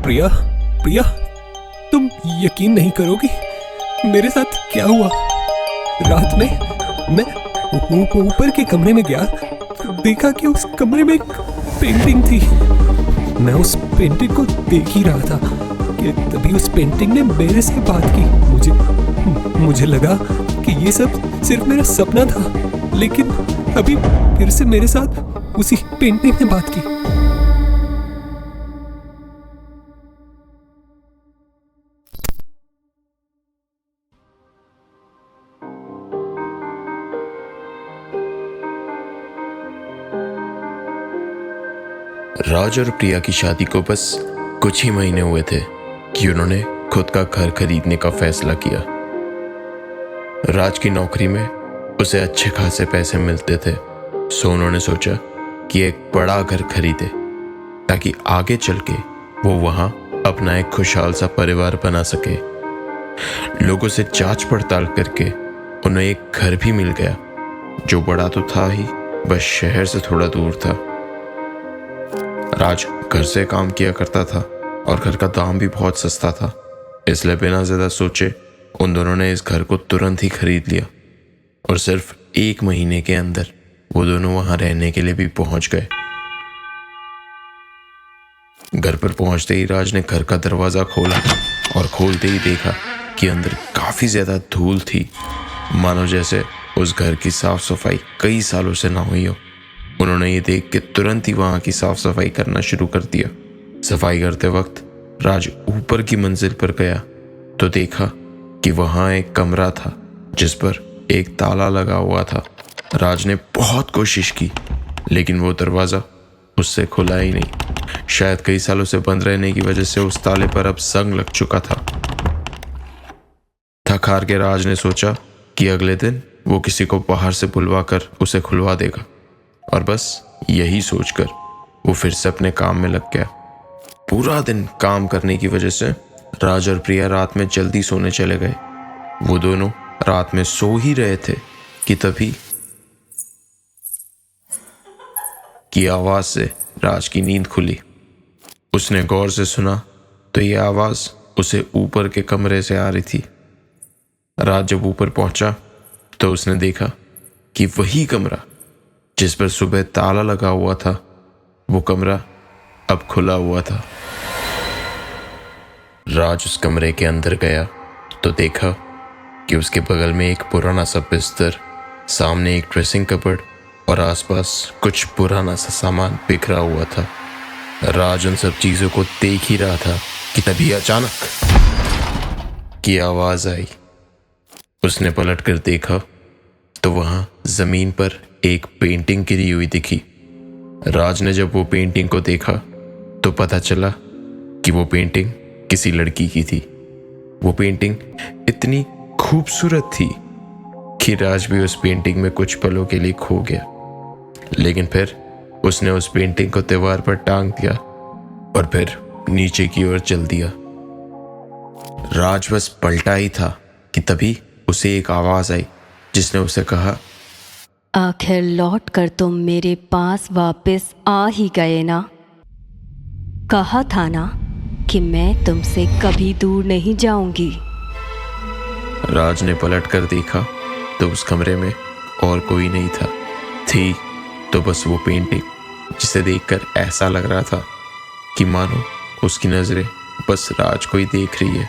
प्रिया, प्रिया, तुम यकीन नहीं करोगी मेरे साथ क्या हुआ। रात में मैं ऊपर के कमरे में गया, देखा कि उस कमरे में एक पेंटिंग थी। मैं उस पेंटिंग को देख ही रहा था कि तभी उस पेंटिंग ने मेरे से बात की। मुझे लगा कि ये सब सिर्फ मेरा सपना था, लेकिन अभी फिर से मेरे साथ उसी पेंटिंग ने बात की। राज और प्रिया की शादी को बस कुछ ही महीने हुए थे कि उन्होंने खुद का घर खरीदने का फैसला किया। राज की नौकरी में उसे अच्छे खासे पैसे मिलते थे, सो उन्होंने सोचा कि एक बड़ा घर खरीदे ताकि आगे चल के वो वहां अपना एक खुशहाल सा परिवार बना सके। लोगों से जांच पड़ताल करके उन्हें एक घर भी मिल गया, जो बड़ा तो था ही, बस शहर से थोड़ा दूर था। राज घर से काम किया करता था और घर का दाम भी बहुत सस्ता था, इसलिए बिना ज्यादा सोचे उन दोनों ने इस घर को तुरंत ही खरीद लिया और सिर्फ 1 महीने के अंदर वो दोनों वहां रहने के लिए भी पहुंच गए। घर पर पहुंचते ही राज ने घर का दरवाजा खोला और खोलते ही देखा कि अंदर काफी ज्यादा धूल थी, मानो जैसे उस घर की साफ सफाई कई सालों से ना हुई हो। उन्होंने ये देख के तुरंत ही वहां की साफ सफाई करना शुरू कर दिया। सफाई करते वक्त राज ऊपर की मंजिल पर गया तो देखा कि वहां एक कमरा था जिस पर एक ताला लगा हुआ था। राज ने बहुत कोशिश की, लेकिन वो दरवाजा उससे खुला ही नहीं। शायद कई सालों से बंद रहने की वजह से उस ताले पर अब जंग लग चुका था। थक हार के राज ने सोचा कि अगले दिन वो किसी को बाहर से बुलवा कर उसे खुलवा देगा, और बस यही सोचकर वो फिर से अपने काम में लग गया। पूरा दिन काम करने की वजह से राज और प्रिया रात में जल्दी सोने चले गए। वो दोनों रात में सो ही रहे थे कि तभी की आवाज से राज की नींद खुली। उसने गौर से सुना तो ये आवाज उसे ऊपर के कमरे से आ रही थी। राज जब ऊपर पहुंचा तो उसने देखा कि वही कमरा जिस पर सुबह ताला लगा हुआ था, वो कमरा अब खुला हुआ था। राज उस कमरे के अंदर गया तो देखा कि उसके बगल में एक पुराना सा बिस्तर, सामने एक ड्रेसिंग कबर्ड और आसपास कुछ पुराना सा सामान बिखरा हुआ था। राज उन सब चीजों को देख ही रहा था कि तभी अचानक की आवाज आई। उसने पलट कर देखा तो वहां जमीन पर एक पेंटिंग गिरी हुई दिखी। राज ने जब वो पेंटिंग को देखा तो पता चला कि वो पेंटिंग किसी लड़की की थी। वो पेंटिंग इतनी खूबसूरत थी कि राज भी उस पेंटिंग में कुछ पलों के लिए खो गया, लेकिन फिर उसने उस पेंटिंग को दीवार पर टांग दिया और फिर नीचे की ओर चल दिया। राज बस पलटा ही था कि तभी उसे एक आवाज आई जिसने उसे कहा, आखिर लौट कर तुम मेरे पास वापस आ ही गए ना। कहा था ना कि मैं तुमसे कभी दूर नहीं जाऊंगी। राज ने पलट कर देखा तो उस कमरे में और कोई नहीं था, थी तो बस वो पेंटिंग, जिसे देखकर ऐसा लग रहा था कि मानो उसकी नजरें बस राज को ही देख रही है।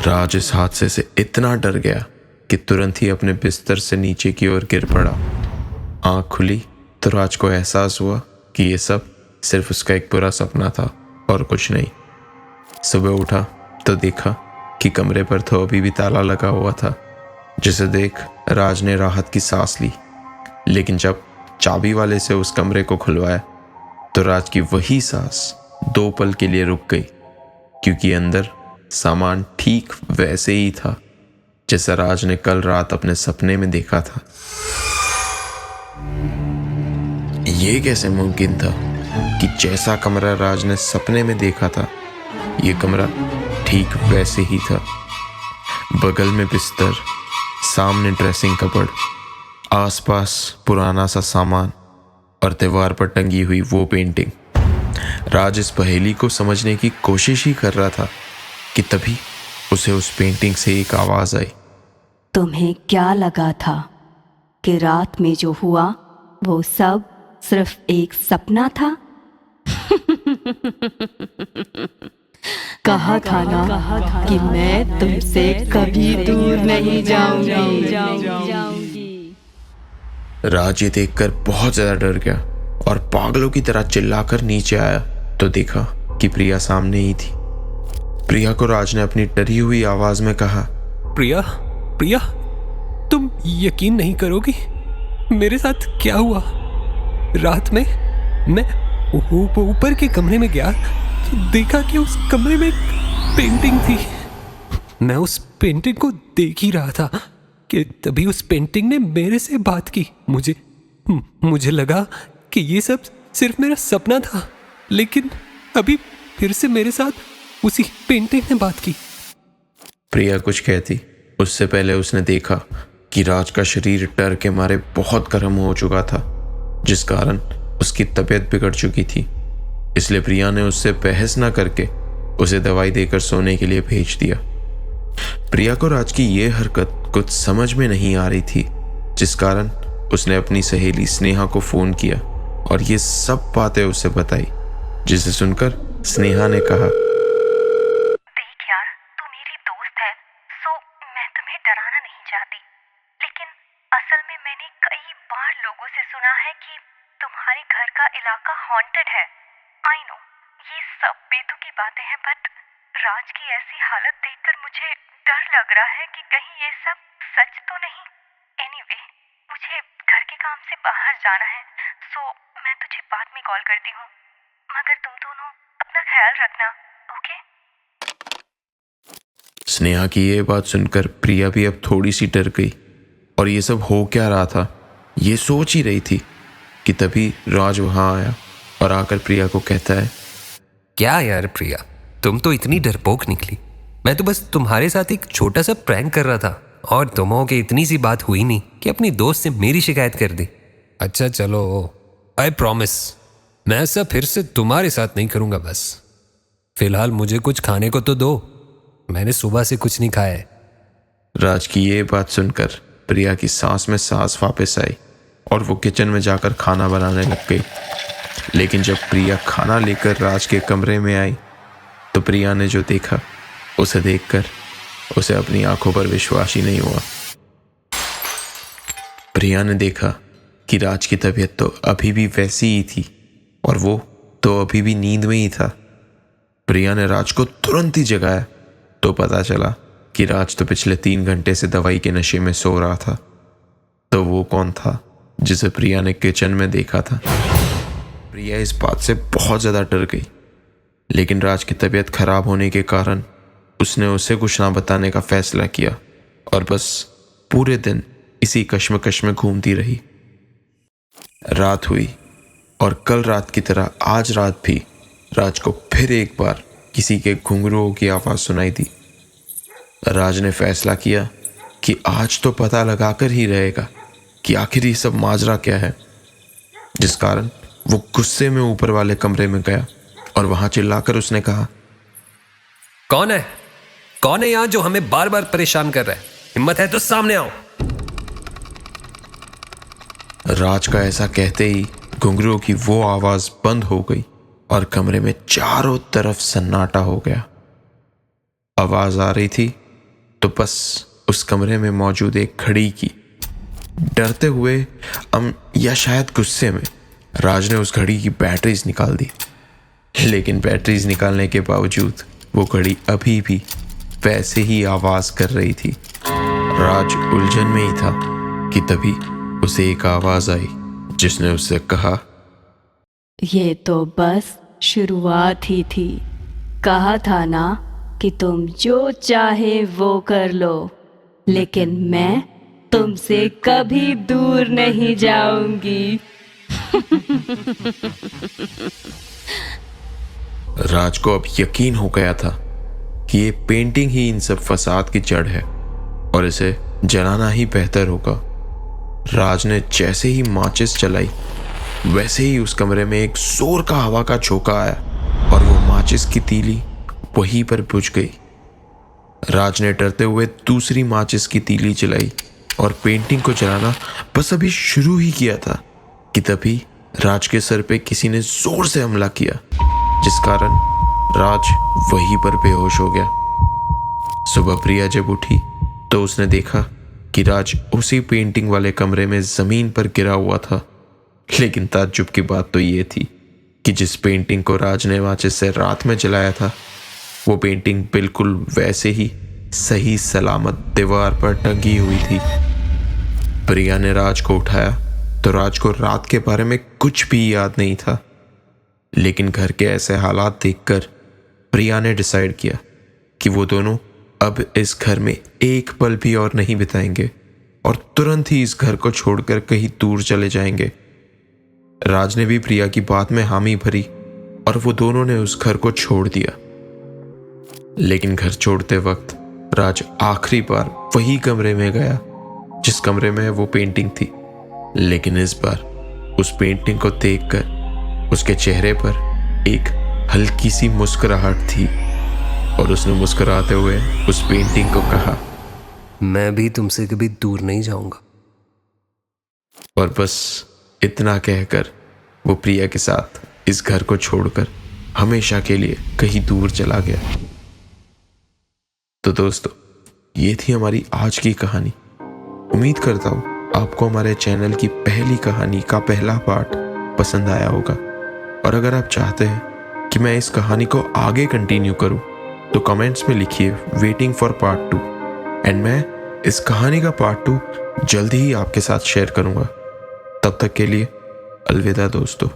राज इस हादसे से इतना डर गया कि तुरंत ही अपने बिस्तर से नीचे की ओर गिर पड़ा। आंख खुली तो राज को एहसास हुआ कि ये सब सिर्फ उसका एक बुरा सपना था और कुछ नहीं। सुबह उठा तो देखा कि कमरे पर तो अभी भी ताला लगा हुआ था, जिसे देख राज ने राहत की सांस ली। लेकिन जब चाबी वाले से उस कमरे को खुलवाया तो राज की वही सांस 2 पल के लिए रुक गई, क्योंकि अंदर सामान ठीक वैसे ही था जैसा राज ने कल रात अपने सपने में देखा था। ये कैसे मुमकिन था कि जैसा कमरा राज ने सपने में देखा था, ये कमरा ठीक वैसे ही था। बगल में बिस्तर, सामने ड्रेसिंग कबर्ड, आसपास पुराना सा सामान और दीवार पर टंगी हुई वो पेंटिंग। राज इस पहेली को समझने की कोशिश ही कर रहा था कि तभी उसे उस पेंटिंग से एक आवाज आई। तुम्हें क्या लगा था कि रात में जो हुआ वो सब सिर्फ एक सपना था? कहा था ना कि मैं तुमसे कभी दूर नहीं जाऊंगी। राज ये देखकर बहुत ज्यादा डर गया और पागलों की तरह चिल्लाकर नीचे आया तो देखा कि प्रिया सामने ही थी। प्रिया को राज ने अपनी डरी हुई आवाज में कहा, प्रिया, प्रिया, तुम यकीन नहीं करोगी मेरे साथ क्या हुआ। रात में मैं ऊपर के कमरे में गया तो देखा कि उस कमरे में एक पेंटिंग थी। मैं उस पेंटिंग को देख ही रहा था कि तभी उस पेंटिंग ने मेरे से बात की। मुझे लगा कि ये सब सिर्फ मेरा सपना था, लेकिन अभी फिर से मेरे साथ उसी पेंटिंग ने बात की। प्रिया कुछ कहती उससे पहले उसने देखा कि राज का शरीर डर के मारे बहुत गर्म हो चुका था, जिस कारण उसकी तबीयत बिगड़ चुकी थी। इसलिए प्रिया ने उससे बहस न करके उसे दवाई देकर सोने के लिए भेज दिया। प्रिया को राज की ये हरकत कुछ समझ में नहीं आ रही थी, जिस कारण उसने अपनी सहेली स्नेहा को फोन किया और ये सब बातें उसे बताई, जिसे सुनकर स्नेहा ने कहा, देख यार, तू मेरी दोस्त है, सो मैं तुम्हें डराना नहीं चाहती, लेकिन असल में मैंने कई बार लोगों से सुना है कि तुम्हारे घर का इलाका हॉन्टेड है। आई नो ये सब बेतुकी बातें हैं, बट राज की ऐसी हालत देखकर मुझे डर लग रहा है कि कहीं ये सब सच तो नहीं। एनीवे, मुझे घर के काम से बाहर जाना है, सो मैं तुझे बाद में कॉल करती हूँ, मगर तुम दोनों अपना ख्याल रखना, ओके? स्नेहा की ये बात सुनकर प्रिया भी अब थोड़ी सी डर गई और ये सब हो क्या रहा था ये सोच ही रही थी कि तभी राज वहां आया और आकर प्रिया को कहता है, क्या यार प्रिया, तुम तो इतनी डरपोक निकली। मैं तो बस तुम्हारे साथ एक छोटा सा प्रैंक कर रहा था और तुम हो के इतनी सी बात हुई नहीं कि अपनी दोस्त से मेरी शिकायत कर दी। अच्छा चलो, आई प्रॉमिस मैं ऐसा फिर से तुम्हारे साथ नहीं करूंगा। बस फिलहाल मुझे कुछ खाने को तो दो, मैंने सुबह से कुछ नहीं खाया है। राज की ये बात सुनकर प्रिया की सांस में सांस वापस आई और वो किचन में जाकर खाना बनाने लग गई। लेकिन जब प्रिया खाना लेकर राज के कमरे में आई तो प्रिया ने जो देखा उसे देखकर उसे अपनी आंखों पर विश्वास ही नहीं हुआ। प्रिया ने देखा कि राज की तबीयत तो अभी भी वैसी ही थी और वो तो अभी भी नींद में ही था। प्रिया ने राज को तुरंत ही जगाया तो पता चला कि राज तो पिछले 3 घंटे से दवाई के नशे में सो रहा था। तो वो कौन था जिसे प्रिया ने किचन में देखा था? प्रिया इस बात से बहुत ज़्यादा डर गई, लेकिन राज की तबीयत खराब होने के कारण उसने उसे कुछ ना बताने का फैसला किया और बस पूरे दिन इसी कश्मकश में घूमती रही। रात हुई और कल रात की तरह आज रात भी राज को फिर एक बार किसी के घुंघरुओं की आवाज़ सुनाई दी। राज ने फैसला किया कि आज तो पता लगाकर ही रहेगा कि आखिर ये सब माजरा क्या है, जिस कारण वो गुस्से में ऊपर वाले कमरे में गया और वहां चिल्लाकर उसने कहा, कौन है यहाँ जो हमें बार बार परेशान कर रहा है? हिम्मत है तो सामने आओ। राज का ऐसा कहते ही घुंघरुओं की वो आवाज बंद हो गई और कमरे में चारों तरफ सन्नाटा हो गया। आवाज आ रही थी तो बस उस कमरे में मौजूद एक घड़ी की। डरते हुए या शायद गुस्से में राज ने उस घड़ी की बैटरीज निकाल दी, लेकिन बैटरीज निकालने के बावजूद वो घड़ी अभी भी वैसे ही आवाज कर रही थी। राज उलझन में ही था कि तभी उसे एक आवाज आई जिसने उससे कहा, ये तो बस शुरुआत ही थी। कहा था ना कि तुम जो चाहे वो कर लो, लेकिन मैं तुमसे कभी दूर नहीं जाऊंगी। राज को अब यकीन हो गया था कि ये पेंटिंग ही इन सब फसाद की जड़ है और इसे जलाना ही बेहतर होगा। राज ने जैसे ही माचिस चलाई वैसे ही उस कमरे में एक जोर का हवा का झोंका आया और वो माचिस की तीली वहीं पर बुझ गई। राज ने डरते हुए दूसरी माचिस की तीली जलाई और पेंटिंग को जलाना बस अभी शुरू ही किया था कि तभी राज के सर पे किसी ने जोर से हमला किया, जिस कारण राज वहीं पर बेहोश हो गया। सुबह प्रिया जब उठी तो उसने देखा कि राज उसी पेंटिंग वाले कमरे में जमीन पर गिरा हुआ था। लेकिन ताज्जुब की बात तो ये थी कि जिस पेंटिंग को राज ने माचिस से रात में जलाया था, वो पेंटिंग बिल्कुल वैसे ही सही सलामत दीवार पर टंगी हुई थी। प्रिया ने राज को उठाया तो राज को रात के बारे में कुछ भी याद नहीं था। लेकिन घर के ऐसे हालात देखकर प्रिया ने डिसाइड किया कि वो दोनों अब इस घर में एक पल भी और नहीं बिताएंगे और तुरंत ही इस घर को छोड़कर कहीं दूर चले जाएंगे। राज ने भी प्रिया की बात में हामी भरी और वो दोनों ने उस घर को छोड़ दिया। लेकिन घर छोड़ते वक्त राज आखिरी बार वही कमरे में गया जिस कमरे में वो पेंटिंग थी। लेकिन इस बार उस पेंटिंग को देखकर उसके चेहरे पर एक हल्की सी मुस्कुराहट थी और उसने मुस्कुराते हुए उस पेंटिंग को कहा, मैं भी तुमसे कभी दूर नहीं जाऊंगा। और बस इतना कहकर वो प्रिया के साथ इस घर को छोड़कर हमेशा के लिए कहीं दूर चला गया। तो दोस्तों, ये थी हमारी आज की कहानी। उम्मीद करता हूँ आपको हमारे चैनल की पहली कहानी का पहला पार्ट पसंद आया होगा। और अगर आप चाहते हैं कि मैं इस कहानी को आगे कंटिन्यू करूँ तो कमेंट्स में लिखिए वेटिंग फॉर पार्ट 2 एंड मैं इस कहानी का पार्ट 2 जल्दी ही आपके साथ शेयर करूँगा। तब तक के लिए अलविदा दोस्तों।